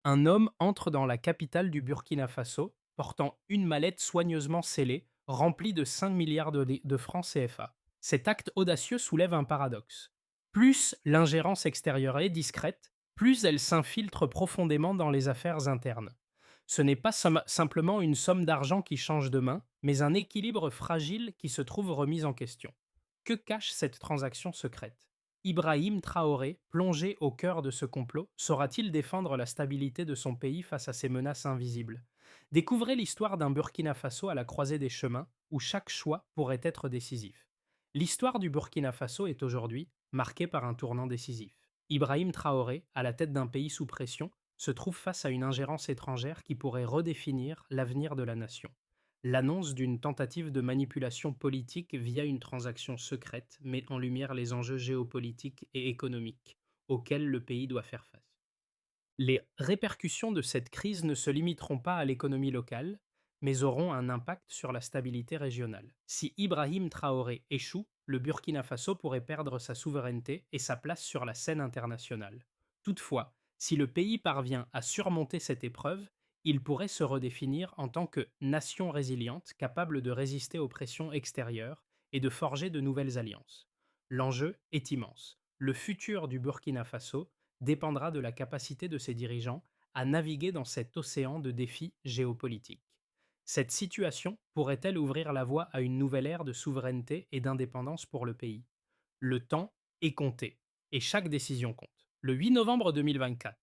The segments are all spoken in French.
Un homme entre dans la capitale du Burkina Faso, portant une mallette soigneusement scellée, remplie de 5 milliards de francs CFA. Cet acte audacieux soulève un paradoxe. Plus l'ingérence extérieure est discrète, plus elle s'infiltre profondément dans les affaires internes. Ce n'est pas simplement une somme d'argent qui change de main, mais un équilibre fragile qui se trouve remis en question. Que cache cette transaction secrète? Ibrahim Traoré, plongé au cœur de ce complot, saura-t-il défendre la stabilité de son pays face à ces menaces invisibles? Découvrez l'histoire d'un Burkina Faso à la croisée des chemins, où chaque choix pourrait être décisif. L'histoire du Burkina Faso est aujourd'hui marquée par un tournant décisif. Ibrahim Traoré, à la tête d'un pays sous pression, se trouve face à une ingérence étrangère qui pourrait redéfinir l'avenir de la nation. L'annonce d'une tentative de manipulation politique via une transaction secrète met en lumière les enjeux géopolitiques et économiques auxquels le pays doit faire face. Les répercussions de cette crise ne se limiteront pas à l'économie locale, mais auront un impact sur la stabilité régionale. Si Ibrahim Traoré échoue, le Burkina Faso pourrait perdre sa souveraineté et sa place sur la scène internationale. Toutefois, si le pays parvient à surmonter cette épreuve, il pourrait se redéfinir en tant que nation résiliente capable de résister aux pressions extérieures et de forger de nouvelles alliances. L'enjeu est immense. Le futur du Burkina Faso dépendra de la capacité de ses dirigeants à naviguer dans cet océan de défis géopolitiques. Cette situation pourrait-elle ouvrir la voie à une nouvelle ère de souveraineté et d'indépendance pour le pays? Le temps est compté et chaque décision compte. Le 8 novembre 2024,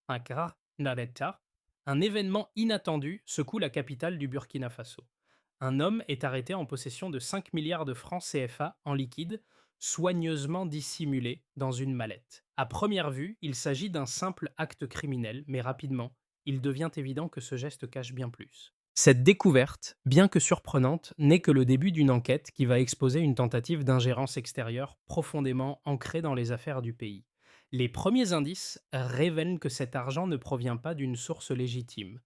Accra, Nareta, un événement inattendu secoue la capitale du Burkina Faso. Un homme est arrêté en possession de 5 milliards de francs CFA en liquide, soigneusement dissimulés dans une mallette. À première vue, il s'agit d'un simple acte criminel, mais rapidement, il devient évident que ce geste cache bien plus. Cette découverte, bien que surprenante, n'est que le début d'une enquête qui va exposer une tentative d'ingérence extérieure profondément ancrée dans les affaires du pays. Les premiers indices révèlent que cet argent ne provient pas d'une source légitime.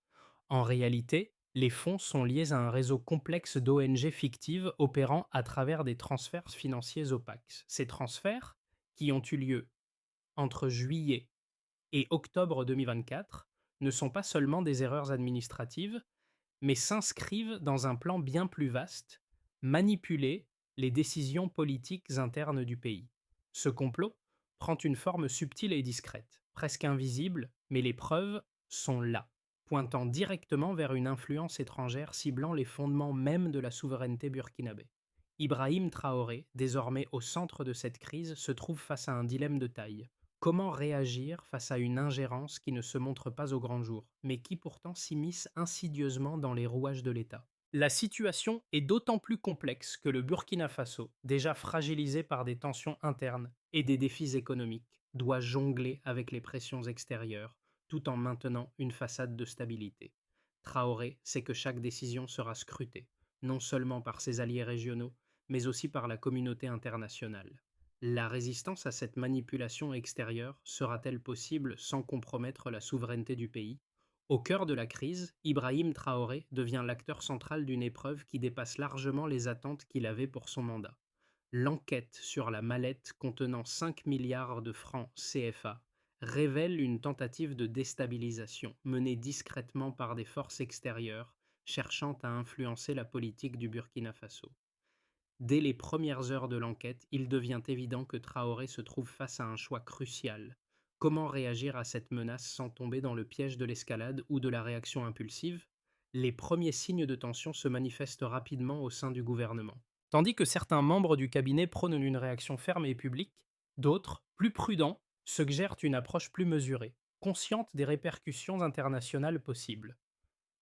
En réalité, les fonds sont liés à un réseau complexe d'ONG fictives opérant à travers des transferts financiers opaques. Ces transferts, qui ont eu lieu entre juillet et octobre 2024, ne sont pas seulement des erreurs administratives, mais s'inscrivent dans un plan bien plus vaste, manipuler les décisions politiques internes du pays. Ce complot prend une forme subtile et discrète, presque invisible, mais les preuves sont là, pointant directement vers une influence étrangère ciblant les fondements même de la souveraineté burkinabé. Ibrahim Traoré, désormais au centre de cette crise, se trouve face à un dilemme de taille. Comment réagir face à une ingérence qui ne se montre pas au grand jour, mais qui pourtant s'immisce insidieusement dans les rouages de l'État? La situation est d'autant plus complexe que le Burkina Faso, déjà fragilisé par des tensions internes et des défis économiques, doit jongler avec les pressions extérieures tout en maintenant une façade de stabilité. Traoré sait que chaque décision sera scrutée, non seulement par ses alliés régionaux, mais aussi par la communauté internationale. La résistance à cette manipulation extérieure sera-t-elle possible sans compromettre la souveraineté du pays? Au cœur de la crise, Ibrahim Traoré devient l'acteur central d'une épreuve qui dépasse largement les attentes qu'il avait pour son mandat. L'enquête sur la mallette contenant 5 milliards de francs CFA révèle une tentative de déstabilisation menée discrètement par des forces extérieures cherchant à influencer la politique du Burkina Faso. Dès les premières heures de l'enquête, il devient évident que Traoré se trouve face à un choix crucial. Comment réagir à cette menace sans tomber dans le piège de l'escalade ou de la réaction impulsive? Les premiers signes de tension se manifestent rapidement au sein du gouvernement. Tandis que certains membres du cabinet prônent une réaction ferme et publique, d'autres, plus prudents, suggèrent une approche plus mesurée, consciente des répercussions internationales possibles.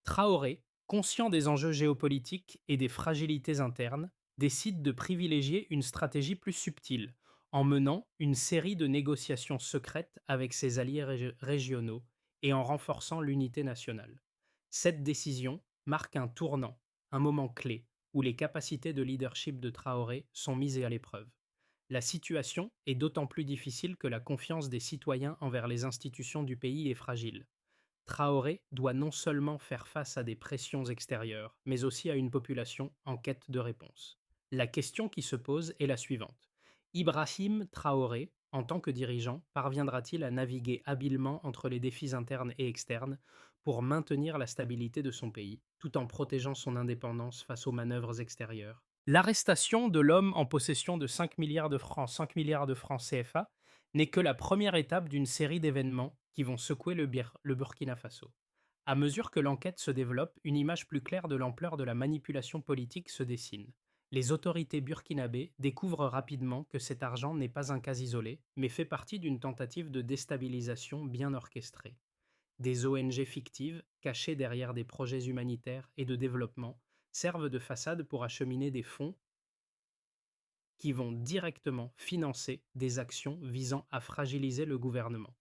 Traoré, conscient des enjeux géopolitiques et des fragilités internes, décide de privilégier une stratégie plus subtile, en menant une série de négociations secrètes avec ses alliés régionaux et en renforçant l'unité nationale. Cette décision marque un tournant, un moment clé, où les capacités de leadership de Traoré sont mises à l'épreuve. La situation est d'autant plus difficile que la confiance des citoyens envers les institutions du pays est fragile. Traoré doit non seulement faire face à des pressions extérieures, mais aussi à une population en quête de réponse. La question qui se pose est la suivante. Ibrahim Traoré en tant que dirigeant, parviendra-t-il à naviguer habilement entre les défis internes et externes pour maintenir la stabilité de son pays, tout en protégeant son indépendance face aux manœuvres extérieures? L'arrestation de l'homme en possession de 5 milliards de francs, 5 milliards de francs CFA, n'est que la première étape d'une série d'événements qui vont secouer le Burkina Faso. À mesure que l'enquête se développe, une image plus claire de l'ampleur de la manipulation politique se dessine. Les autorités burkinabées découvrent rapidement que cet argent n'est pas un cas isolé, mais fait partie d'une tentative de déstabilisation bien orchestrée. Des ONG fictives, cachées derrière des projets humanitaires et de développement, servent de façade pour acheminer des fonds qui vont directement financer des actions visant à fragiliser le gouvernement.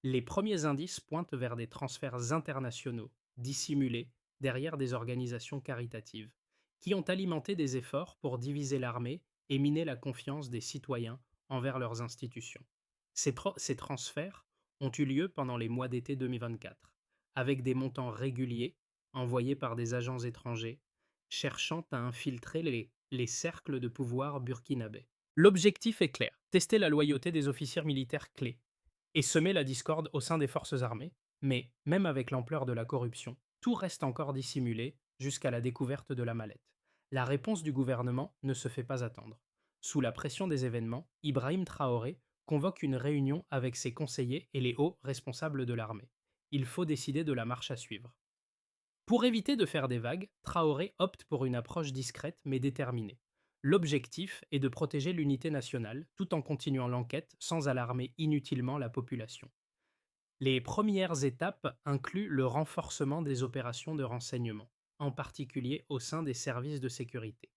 Les premiers indices pointent vers des transferts internationaux, dissimulés derrière des organisations caritatives, qui ont alimenté des efforts pour diviser l'armée et miner la confiance des citoyens envers leurs institutions. Ces transferts ont eu lieu pendant les mois d'été 2024, avec des montants réguliers envoyés par des agents étrangers cherchant à infiltrer les cercles de pouvoir burkinabés. L'objectif est clair, tester la loyauté des officiers militaires clés et semer la discorde au sein des forces armées, mais même avec l'ampleur de la corruption, tout reste encore dissimulé jusqu'à la découverte de la mallette. La réponse du gouvernement ne se fait pas attendre. Sous la pression des événements, Ibrahim Traoré convoque une réunion avec ses conseillers et les hauts responsables de l'armée. Il faut décider de la marche à suivre. Pour éviter de faire des vagues, Traoré opte pour une approche discrète mais déterminée. L'objectif est de protéger l'unité nationale tout en continuant l'enquête sans alarmer inutilement la population. Les premières étapes incluent le renforcement des opérations de renseignement, en particulier au sein des services de sécurité.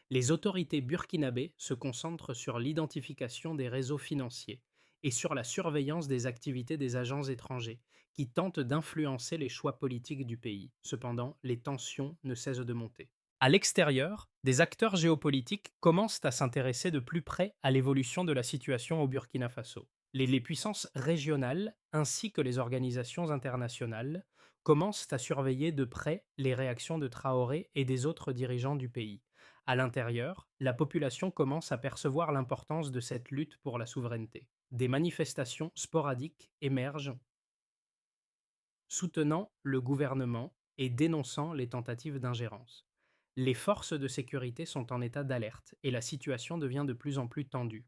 Les autorités burkinabées se concentrent sur l'identification des réseaux financiers et sur la surveillance des activités des agents étrangers qui tentent d'influencer les choix politiques du pays. Cependant, les tensions ne cessent de monter. À l'extérieur, des acteurs géopolitiques commencent à s'intéresser de plus près à l'évolution de la situation au Burkina Faso. Les puissances régionales ainsi que les organisations internationales commencent à surveiller de près les réactions de Traoré et des autres dirigeants du pays. À l'intérieur, la population commence à percevoir l'importance de cette lutte pour la souveraineté. Des manifestations sporadiques émergent soutenant le gouvernement et dénonçant les tentatives d'ingérence. Les forces de sécurité sont en état d'alerte et la situation devient de plus en plus tendue.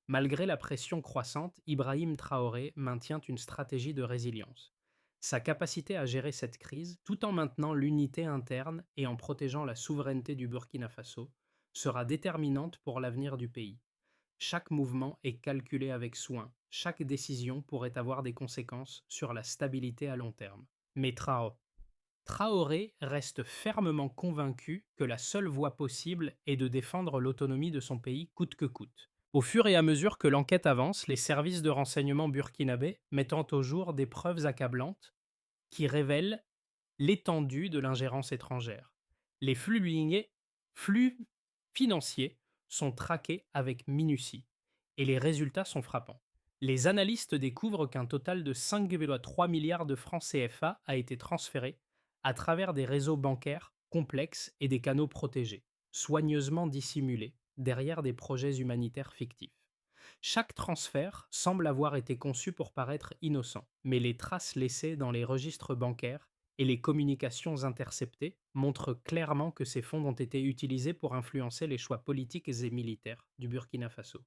Malgré la pression croissante, Ibrahim Traoré maintient une stratégie de résilience. Sa capacité à gérer cette crise, tout en maintenant l'unité interne et en protégeant la souveraineté du Burkina Faso, sera déterminante pour l'avenir du pays. Chaque mouvement est calculé avec soin, chaque décision pourrait avoir des conséquences sur la stabilité à long terme. Mais Traoré reste fermement convaincu que la seule voie possible est de défendre l'autonomie de son pays coûte que coûte. Au fur et à mesure que l'enquête avance, les services de renseignement burkinabés mettant au jour des preuves accablantes qui révèlent l'étendue de l'ingérence étrangère. Les flux financiers sont traqués avec minutie et les résultats sont frappants. Les analystes découvrent qu'un total de 5,3 milliards de francs CFA a été transféré à travers des réseaux bancaires complexes et des canaux protégés, soigneusement dissimulés derrière des projets humanitaires fictifs. Chaque transfert semble avoir été conçu pour paraître innocent, mais les traces laissées dans les registres bancaires et les communications interceptées montrent clairement que ces fonds ont été utilisés pour influencer les choix politiques et militaires du Burkina Faso.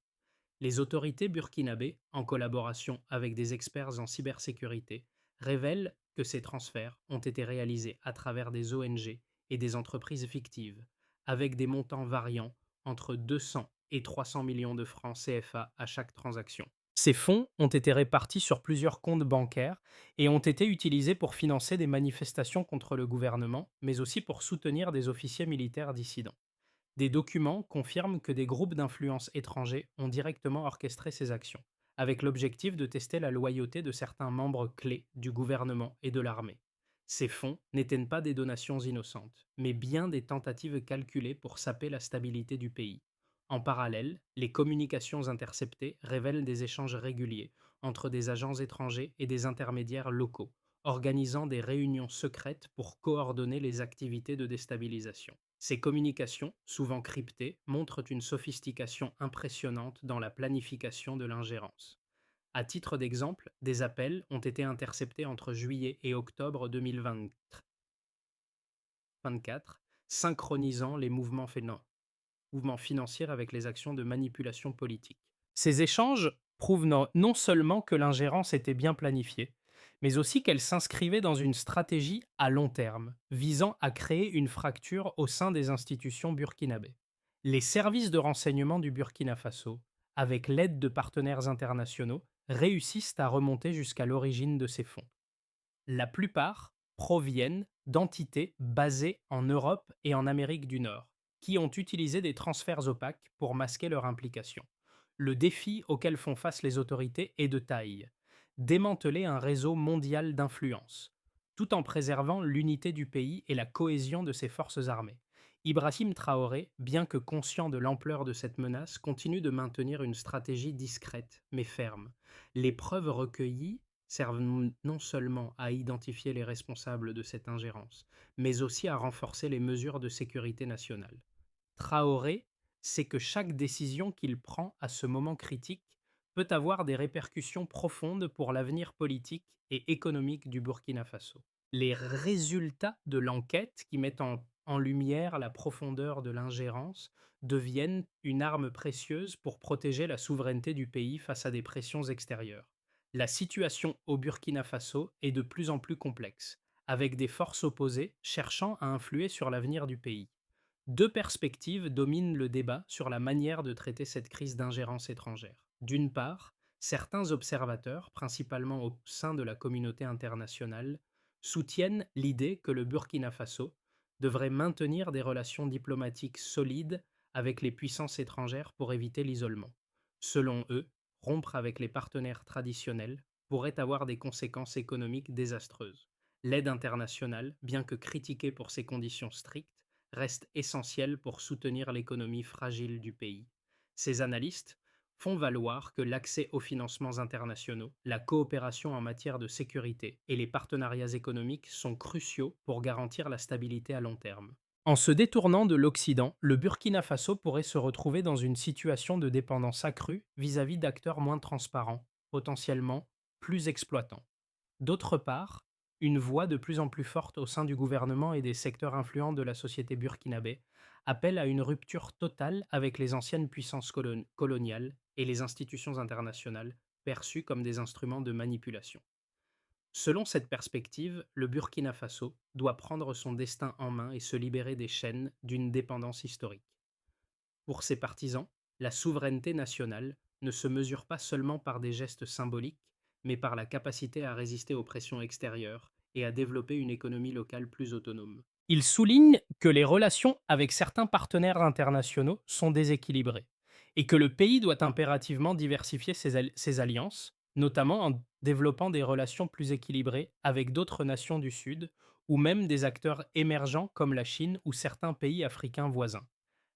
Les autorités burkinabées, en collaboration avec des experts en cybersécurité, révèlent que ces transferts ont été réalisés à travers des ONG et des entreprises fictives, avec des montants variant entre 200 et 300 millions de francs CFA à chaque transaction. Ces fonds ont été répartis sur plusieurs comptes bancaires et ont été utilisés pour financer des manifestations contre le gouvernement, mais aussi pour soutenir des officiers militaires dissidents. Des documents confirment que des groupes d'influence étrangers ont directement orchestré ces actions, avec l'objectif de tester la loyauté de certains membres clés du gouvernement et de l'armée. Ces fonds n'étaient pas des donations innocentes, mais bien des tentatives calculées pour saper la stabilité du pays. En parallèle, les communications interceptées révèlent des échanges réguliers entre des agents étrangers et des intermédiaires locaux, organisant des réunions secrètes pour coordonner les activités de déstabilisation. Ces communications, souvent cryptées, montrent une sophistication impressionnante dans la planification de l'ingérence. À titre d'exemple, des appels ont été interceptés entre juillet et octobre 2024, synchronisant les mouvements financiers avec les actions de manipulation politique. Ces échanges prouvent non seulement que l'ingérence était bien planifiée, mais aussi qu'elle s'inscrivait dans une stratégie à long terme, visant à créer une fracture au sein des institutions burkinabées. Les services de renseignement du Burkina Faso, avec l'aide de partenaires internationaux, réussissent à remonter jusqu'à l'origine de ces fonds. La plupart proviennent d'entités basées en Europe et en Amérique du Nord, qui ont utilisé des transferts opaques pour masquer leur implication. Le défi auquel font face les autorités est de taille. Démanteler un réseau mondial d'influence, tout en préservant l'unité du pays et la cohésion de ses forces armées. Ibrahim Traoré, bien que conscient de l'ampleur de cette menace, continue de maintenir une stratégie discrète mais ferme. Les preuves recueillies servent non seulement à identifier les responsables de cette ingérence, mais aussi à renforcer les mesures de sécurité nationale. Traoré sait que chaque décision qu'il prend à ce moment critique peut avoir des répercussions profondes pour l'avenir politique et économique du Burkina Faso. Les résultats de l'enquête, qui mettent en lumière la profondeur de l'ingérence, deviennent une arme précieuse pour protéger la souveraineté du pays face à des pressions extérieures. La situation au Burkina Faso est de plus en plus complexe, avec des forces opposées cherchant à influer sur l'avenir du pays. Deux perspectives dominent le débat sur la manière de traiter cette crise d'ingérence étrangère. D'une part, certains observateurs, principalement au sein de la communauté internationale, soutiennent l'idée que le Burkina Faso devrait maintenir des relations diplomatiques solides avec les puissances étrangères pour éviter l'isolement. Selon eux, rompre avec les partenaires traditionnels pourrait avoir des conséquences économiques désastreuses. L'aide internationale, bien que critiquée pour ses conditions strictes, reste essentiel pour soutenir l'économie fragile du pays. Ces analystes font valoir que l'accès aux financements internationaux, la coopération en matière de sécurité et les partenariats économiques sont cruciaux pour garantir la stabilité à long terme. En se détournant de l'Occident, le Burkina Faso pourrait se retrouver dans une situation de dépendance accrue vis-à-vis d'acteurs moins transparents, potentiellement plus exploitants. D'autre part, une voix de plus en plus forte au sein du gouvernement et des secteurs influents de la société burkinabé appelle à une rupture totale avec les anciennes puissances coloniales et les institutions internationales perçues comme des instruments de manipulation. Selon cette perspective, le Burkina Faso doit prendre son destin en main et se libérer des chaînes d'une dépendance historique. Pour ses partisans, la souveraineté nationale ne se mesure pas seulement par des gestes symboliques, mais par la capacité à résister aux pressions extérieures et à développer une économie locale plus autonome. Il souligne que les relations avec certains partenaires internationaux sont déséquilibrées et que le pays doit impérativement diversifier ses alliances, notamment en développant des relations plus équilibrées avec d'autres nations du Sud ou même des acteurs émergents comme la Chine ou certains pays africains voisins.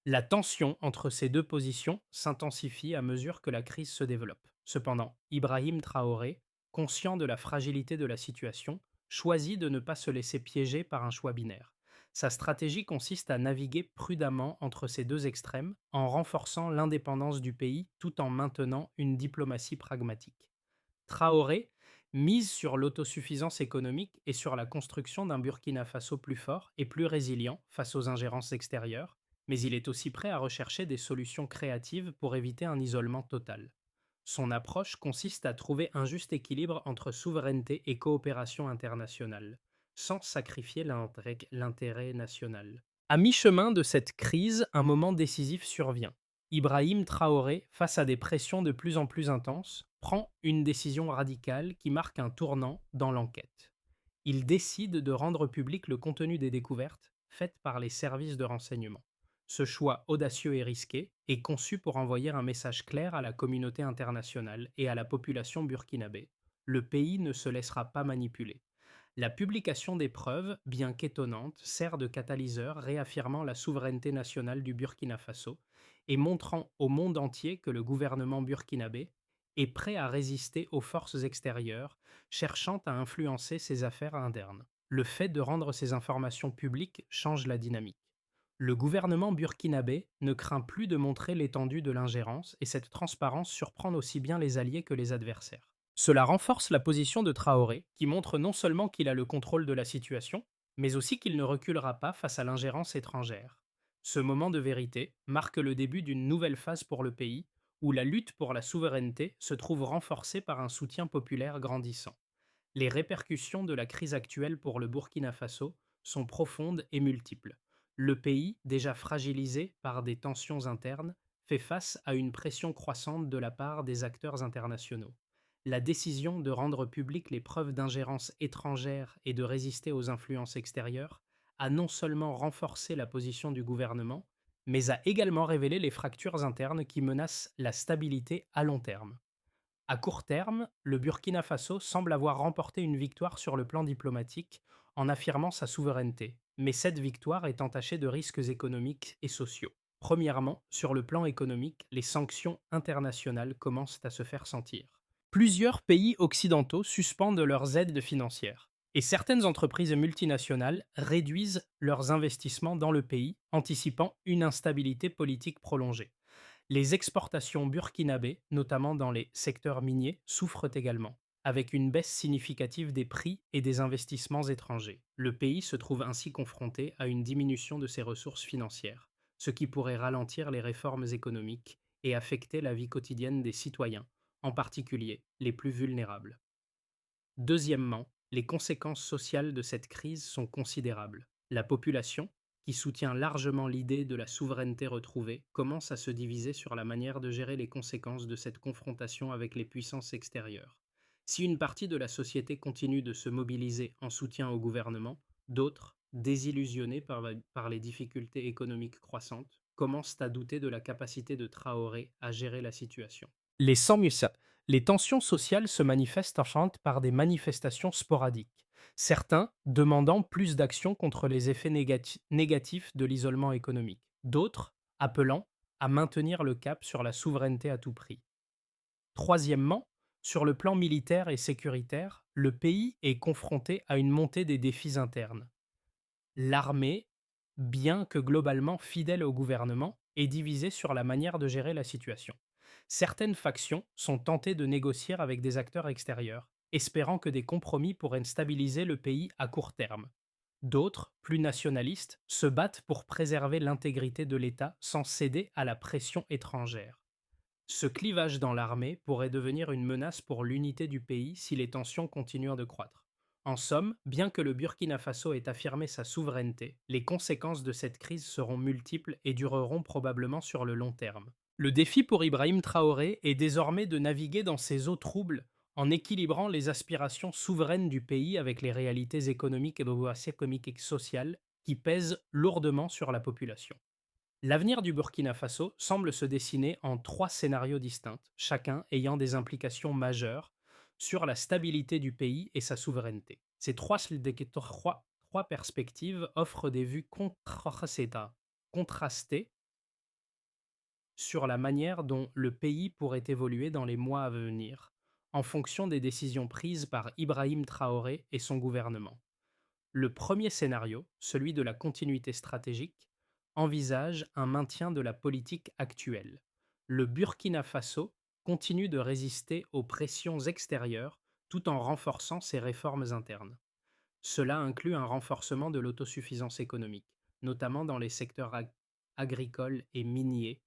La tension entre ces deux positions s'intensifie à mesure que la crise se développe. Cependant, Ibrahim Traoré, conscient de la fragilité de la situation, choisit de ne pas se laisser piéger par un choix binaire. Sa stratégie consiste à naviguer prudemment entre ces deux extrêmes en renforçant l'indépendance du pays tout en maintenant une diplomatie pragmatique. Traoré mise sur l'autosuffisance économique et sur la construction d'un Burkina Faso plus fort et plus résilient face aux ingérences extérieures, mais il est aussi prêt à rechercher des solutions créatives pour éviter un isolement total. Son approche consiste à trouver un juste équilibre entre souveraineté et coopération internationale, sans sacrifier l'intérêt national. À mi-chemin de cette crise, un moment décisif survient. Ibrahim Traoré, face à des pressions de plus en plus intenses, prend une décision radicale qui marque un tournant dans l'enquête. Il décide de rendre public le contenu des découvertes faites par les services de renseignement. Ce choix audacieux et risqué est conçu pour envoyer un message clair à la communauté internationale et à la population burkinabé. Le pays ne se laissera pas manipuler. La publication des preuves, bien qu'étonnante, sert de catalyseur réaffirmant la souveraineté nationale du Burkina Faso et montrant au monde entier que le gouvernement burkinabé est prêt à résister aux forces extérieures cherchant à influencer ses affaires internes. Le fait de rendre ces informations publiques change la dynamique. Le gouvernement burkinabé ne craint plus de montrer l'étendue de l'ingérence et cette transparence surprend aussi bien les alliés que les adversaires. Cela renforce la position de Traoré, qui montre non seulement qu'il a le contrôle de la situation, mais aussi qu'il ne reculera pas face à l'ingérence étrangère. Ce moment de vérité marque le début d'une nouvelle phase pour le pays, où la lutte pour la souveraineté se trouve renforcée par un soutien populaire grandissant. Les répercussions de la crise actuelle pour le Burkina Faso sont profondes et multiples. Le pays, déjà fragilisé par des tensions internes, fait face à une pression croissante de la part des acteurs internationaux. La décision de rendre publiques les preuves d'ingérence étrangère et de résister aux influences extérieures a non seulement renforcé la position du gouvernement, mais a également révélé les fractures internes qui menacent la stabilité à long terme. À court terme, le Burkina Faso semble avoir remporté une victoire sur le plan diplomatique en affirmant sa souveraineté, mais cette victoire est entachée de risques économiques et sociaux. Premièrement, sur le plan économique, les sanctions internationales commencent à se faire sentir. Plusieurs pays occidentaux suspendent leurs aides financières, et certaines entreprises multinationales réduisent leurs investissements dans le pays, anticipant une instabilité politique prolongée. Les exportations burkinabées, notamment dans les secteurs miniers, souffrent également, avec une baisse significative des prix et des investissements étrangers. Le pays se trouve ainsi confronté à une diminution de ses ressources financières, ce qui pourrait ralentir les réformes économiques et affecter la vie quotidienne des citoyens, en particulier les plus vulnérables. Deuxièmement, les conséquences sociales de cette crise sont considérables. La population, qui soutient largement l'idée de la souveraineté retrouvée, commence à se diviser sur la manière de gérer les conséquences de cette confrontation avec les puissances extérieures. Si une partie de la société continue de se mobiliser en soutien au gouvernement, d'autres, désillusionnés par les difficultés économiques croissantes, commencent à douter de la capacité de Traoré à gérer la situation. Les les tensions sociales se manifestent en Chante par des manifestations sporadiques, certains demandant plus d'action contre les effets négatifs de l'isolement économique, d'autres appelant à maintenir le cap sur la souveraineté à tout prix. Troisièmement, sur le plan militaire et sécuritaire, le pays est confronté à une montée des défis internes. L'armée, bien que globalement fidèle au gouvernement, est divisée sur la manière de gérer la situation. Certaines factions sont tentées de négocier avec des acteurs extérieurs, espérant que des compromis pourraient stabiliser le pays à court terme. D'autres, plus nationalistes, se battent pour préserver l'intégrité de l'État sans céder à la pression étrangère. Ce clivage dans l'armée pourrait devenir une menace pour l'unité du pays si les tensions continuent de croître. En somme, bien que le Burkina Faso ait affirmé sa souveraineté, les conséquences de cette crise seront multiples et dureront probablement sur le long terme. Le défi pour Ibrahim Traoré est désormais de naviguer dans ces eaux troubles en équilibrant les aspirations souveraines du pays avec les réalités économiques et sociales qui pèsent lourdement sur la population. L'avenir du Burkina Faso semble se dessiner en trois scénarios distincts, chacun ayant des implications majeures sur la stabilité du pays et sa souveraineté. Ces trois perspectives offrent des vues contrastées sur la manière dont le pays pourrait évoluer dans les mois à venir, en fonction des décisions prises par Ibrahim Traoré et son gouvernement. Le premier scénario, celui de la continuité stratégique, envisage un maintien de la politique actuelle. Le Burkina Faso continue de résister aux pressions extérieures tout en renforçant ses réformes internes. Cela inclut un renforcement de l'autosuffisance économique, notamment dans les secteurs agricoles et miniers,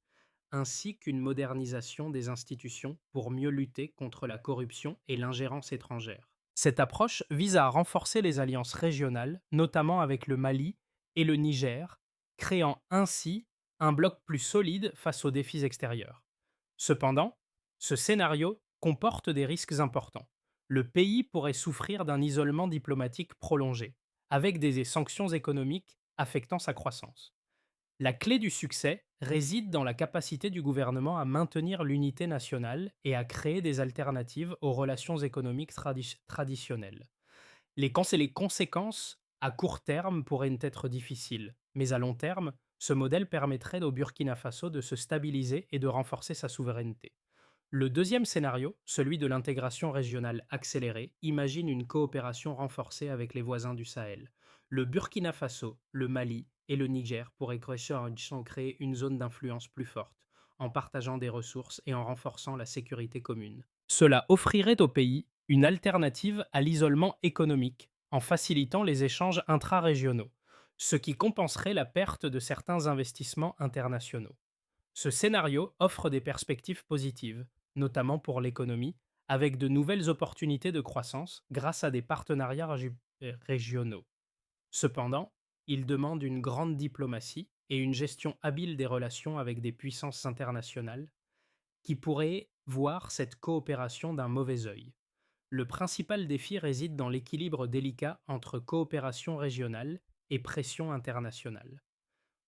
ainsi qu'une modernisation des institutions pour mieux lutter contre la corruption et l'ingérence étrangère. Cette approche vise à renforcer les alliances régionales, notamment avec le Mali et le Niger, créant ainsi un bloc plus solide face aux défis extérieurs. Cependant, ce scénario comporte des risques importants. Le pays pourrait souffrir d'un isolement diplomatique prolongé, avec des sanctions économiques affectant sa croissance. La clé du succès réside dans la capacité du gouvernement à maintenir l'unité nationale et à créer des alternatives aux relations économiques traditionnelles. Les conséquences à court terme pourraient être difficiles, mais à long terme, ce modèle permettrait au Burkina Faso de se stabiliser et de renforcer sa souveraineté. Le deuxième scénario, celui de l'intégration régionale accélérée, imagine une coopération renforcée avec les voisins du Sahel. Le Burkina Faso, le Mali et le Niger pourraient créer une zone d'influence plus forte, en partageant des ressources et en renforçant la sécurité commune. Cela offrirait au pays une alternative à l'isolement économique, en facilitant les échanges intra-régionaux, ce qui compenserait la perte de certains investissements internationaux. Ce scénario offre des perspectives positives, notamment pour l'économie, avec de nouvelles opportunités de croissance grâce à des partenariats régionaux. Cependant, il demande une grande diplomatie et une gestion habile des relations avec des puissances internationales qui pourraient voir cette coopération d'un mauvais œil. Le principal défi réside dans l'équilibre délicat entre coopération régionale et pression internationale.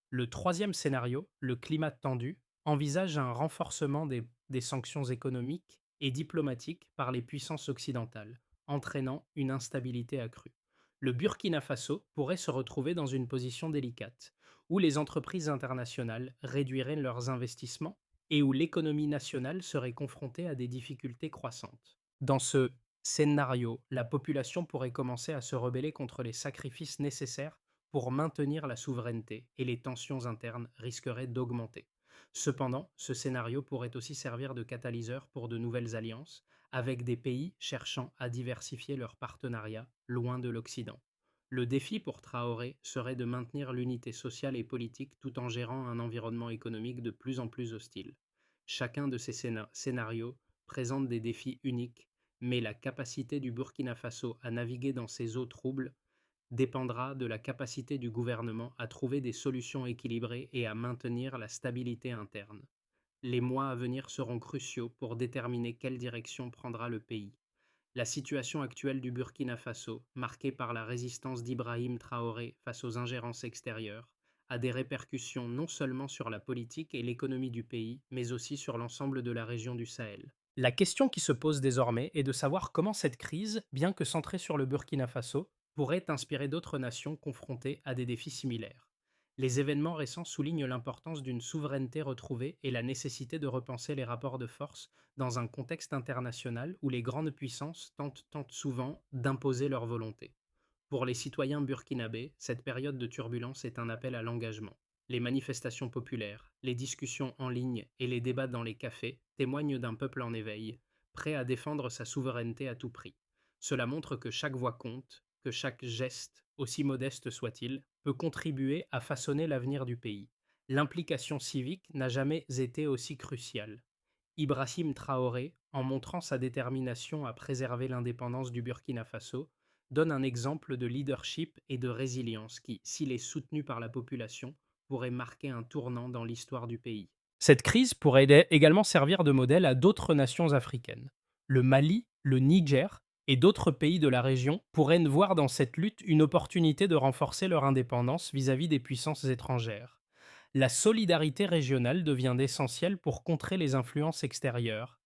Le troisième scénario, le climat tendu, envisage un renforcement des sanctions économiques et diplomatiques par les puissances occidentales, entraînant une instabilité accrue. Le Burkina Faso pourrait se retrouver dans une position délicate, où les entreprises internationales réduiraient leurs investissements et où l'économie nationale serait confrontée à des difficultés croissantes. Dans ce scénario, la population pourrait commencer à se rebeller contre les sacrifices nécessaires pour maintenir la souveraineté et les tensions internes risqueraient d'augmenter. Cependant, ce scénario pourrait aussi servir de catalyseur pour de nouvelles alliances, avec des pays cherchant à diversifier leurs partenariats loin de l'Occident. Le défi pour Traoré serait de maintenir l'unité sociale et politique tout en gérant un environnement économique de plus en plus hostile. Chacun de ces scénarios présente des défis uniques, mais la capacité du Burkina Faso à naviguer dans ces eaux troubles dépendra de la capacité du gouvernement à trouver des solutions équilibrées et à maintenir la stabilité interne. Les mois à venir seront cruciaux pour déterminer quelle direction prendra le pays. La situation actuelle du Burkina Faso, marquée par la résistance d'Ibrahim Traoré face aux ingérences extérieures, a des répercussions non seulement sur la politique et l'économie du pays, mais aussi sur l'ensemble de la région du Sahel. La question qui se pose désormais est de savoir comment cette crise, bien que centrée sur le Burkina Faso, pourrait inspirer d'autres nations confrontées à des défis similaires. Les événements récents soulignent l'importance d'une souveraineté retrouvée et la nécessité de repenser les rapports de force dans un contexte international où les grandes puissances tentent souvent d'imposer leur volonté. Pour les citoyens burkinabés, cette période de turbulence est un appel à l'engagement. Les manifestations populaires, les discussions en ligne et les débats dans les cafés témoignent d'un peuple en éveil, prêt à défendre sa souveraineté à tout prix. Cela montre que chaque voix compte, que chaque geste, aussi modeste soit-il, peut contribuer à façonner l'avenir du pays. L'implication civique n'a jamais été aussi cruciale. Ibrahim Traoré, en montrant sa détermination à préserver l'indépendance du Burkina Faso, donne un exemple de leadership et de résilience qui, s'il est soutenu par la population, pourrait marquer un tournant dans l'histoire du pays. Cette crise pourrait également servir de modèle à d'autres nations africaines. Le Mali, le Niger et d'autres pays de la région pourraient voir dans cette lutte une opportunité de renforcer leur indépendance vis-à-vis des puissances étrangères. La solidarité régionale devient essentielle pour contrer les influences extérieures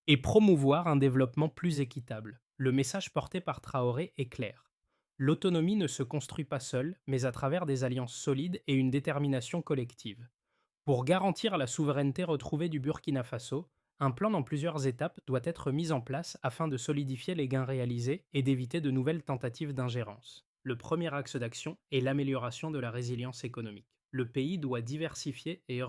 et promouvoir un développement plus équitable. Le message porté par Traoré est clair. L'autonomie ne se construit pas seule, mais à travers des alliances solides et une détermination collective. Pour garantir la souveraineté retrouvée du Burkina Faso, un plan dans plusieurs étapes doit être mis en place afin de solidifier les gains réalisés et d'éviter de nouvelles tentatives d'ingérence. Le premier axe d'action est l'amélioration de la résilience économique. Le pays doit diversifier et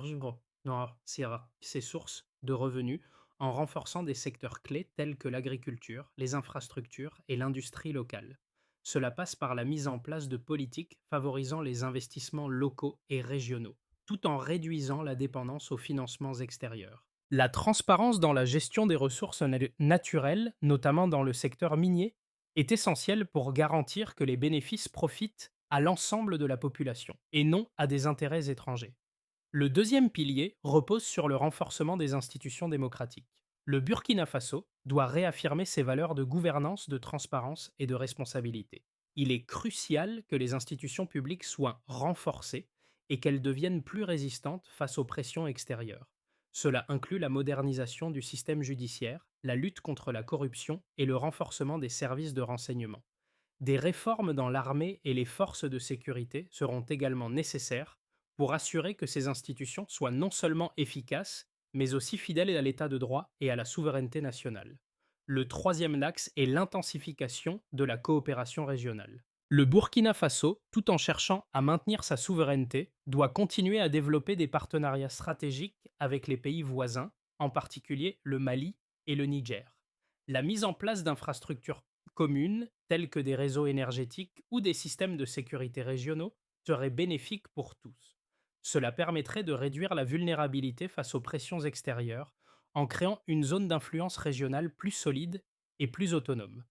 ses sources de revenus en renforçant des secteurs clés tels que l'agriculture, les infrastructures et l'industrie locale. Cela passe par la mise en place de politiques favorisant les investissements locaux et régionaux tout en réduisant la dépendance aux financements extérieurs. La transparence dans la gestion des ressources naturelles, notamment dans le secteur minier, est essentielle pour garantir que les bénéfices profitent à l'ensemble de la population et non à des intérêts étrangers. Le deuxième pilier repose sur le renforcement des institutions démocratiques. Le Burkina Faso doit réaffirmer ses valeurs de gouvernance, de transparence et de responsabilité. Il est crucial que les institutions publiques soient renforcées et qu'elles deviennent plus résistantes face aux pressions extérieures. Cela inclut la modernisation du système judiciaire, la lutte contre la corruption et le renforcement des services de renseignement. Des réformes dans l'armée et les forces de sécurité seront également nécessaires pour assurer que ces institutions soient non seulement efficaces, mais aussi fidèle à l'état de droit et à la souveraineté nationale. Le troisième axe est l'intensification de la coopération régionale. Le Burkina Faso, tout en cherchant à maintenir sa souveraineté, doit continuer à développer des partenariats stratégiques avec les pays voisins, en particulier le Mali et le Niger. La mise en place d'infrastructures communes, telles que des réseaux énergétiques ou des systèmes de sécurité régionaux, serait bénéfique pour tous. Cela permettrait de réduire la vulnérabilité face aux pressions extérieures en créant une zone d'influence régionale plus solide et plus autonome.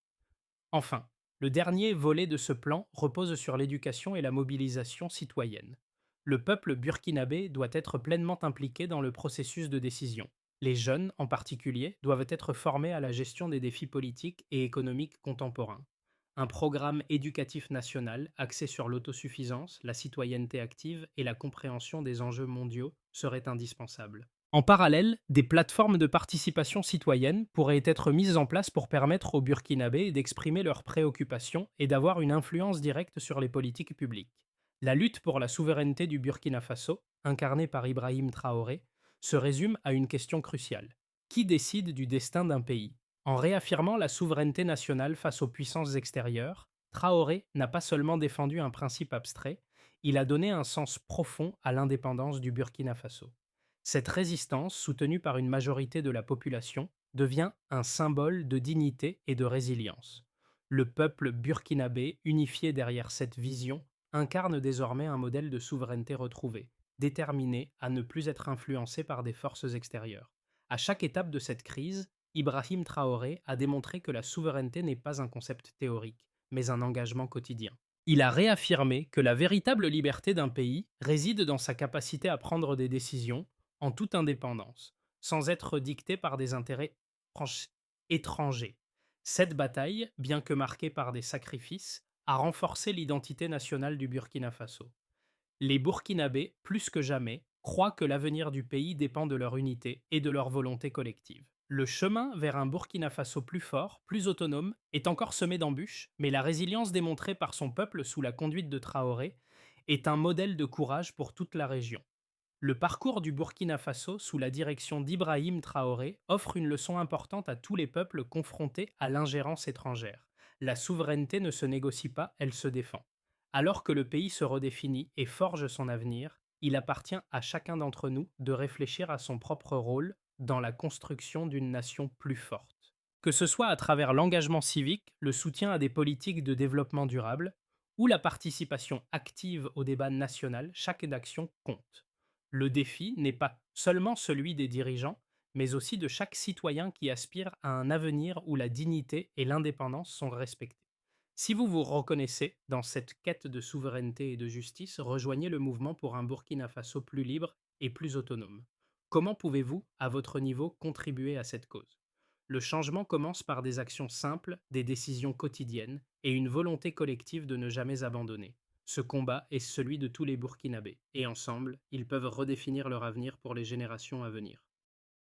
Enfin, le dernier volet de ce plan repose sur l'éducation et la mobilisation citoyenne. Le peuple burkinabé doit être pleinement impliqué dans le processus de décision. Les jeunes, en particulier, doivent être formés à la gestion des défis politiques et économiques contemporains. Un programme éducatif national axé sur l'autosuffisance, la citoyenneté active et la compréhension des enjeux mondiaux serait indispensable. En parallèle, des plateformes de participation citoyenne pourraient être mises en place pour permettre aux Burkinabés d'exprimer leurs préoccupations et d'avoir une influence directe sur les politiques publiques. La lutte pour la souveraineté du Burkina Faso, incarnée par Ibrahim Traoré, se résume à une question cruciale. Qui décide du destin d'un pays? En réaffirmant la souveraineté nationale face aux puissances extérieures, Traoré n'a pas seulement défendu un principe abstrait, il a donné un sens profond à l'indépendance du Burkina Faso. Cette résistance, soutenue par une majorité de la population, devient un symbole de dignité et de résilience. Le peuple burkinabé, unifié derrière cette vision, incarne désormais un modèle de souveraineté retrouvée, déterminé à ne plus être influencé par des forces extérieures. À chaque étape de cette crise, Ibrahim Traoré a démontré que la souveraineté n'est pas un concept théorique, mais un engagement quotidien. Il a réaffirmé que la véritable liberté d'un pays réside dans sa capacité à prendre des décisions en toute indépendance, sans être dicté par des intérêts étrangers. Cette bataille, bien que marquée par des sacrifices, a renforcé l'identité nationale du Burkina Faso. Les Burkinabés, plus que jamais, croient que l'avenir du pays dépend de leur unité et de leur volonté collective. Le chemin vers un Burkina Faso plus fort, plus autonome, est encore semé d'embûches, mais la résilience démontrée par son peuple sous la conduite de Traoré est un modèle de courage pour toute la région. Le parcours du Burkina Faso sous la direction d'Ibrahim Traoré offre une leçon importante à tous les peuples confrontés à l'ingérence étrangère. La souveraineté ne se négocie pas, elle se défend. Alors que le pays se redéfinit et forge son avenir, il appartient à chacun d'entre nous de réfléchir à son propre rôle dans la construction d'une nation plus forte. Que ce soit à travers l'engagement civique, le soutien à des politiques de développement durable ou la participation active au débat national, chaque action compte. Le défi n'est pas seulement celui des dirigeants, mais aussi de chaque citoyen qui aspire à un avenir où la dignité et l'indépendance sont respectées. Si vous vous reconnaissez dans cette quête de souveraineté et de justice, rejoignez le mouvement pour un Burkina Faso plus libre et plus autonome. Comment pouvez-vous, à votre niveau, contribuer à cette cause? Le changement commence par des actions simples, des décisions quotidiennes et une volonté collective de ne jamais abandonner. Ce combat est celui de tous les Burkinabés, et ensemble, ils peuvent redéfinir leur avenir pour les générations à venir.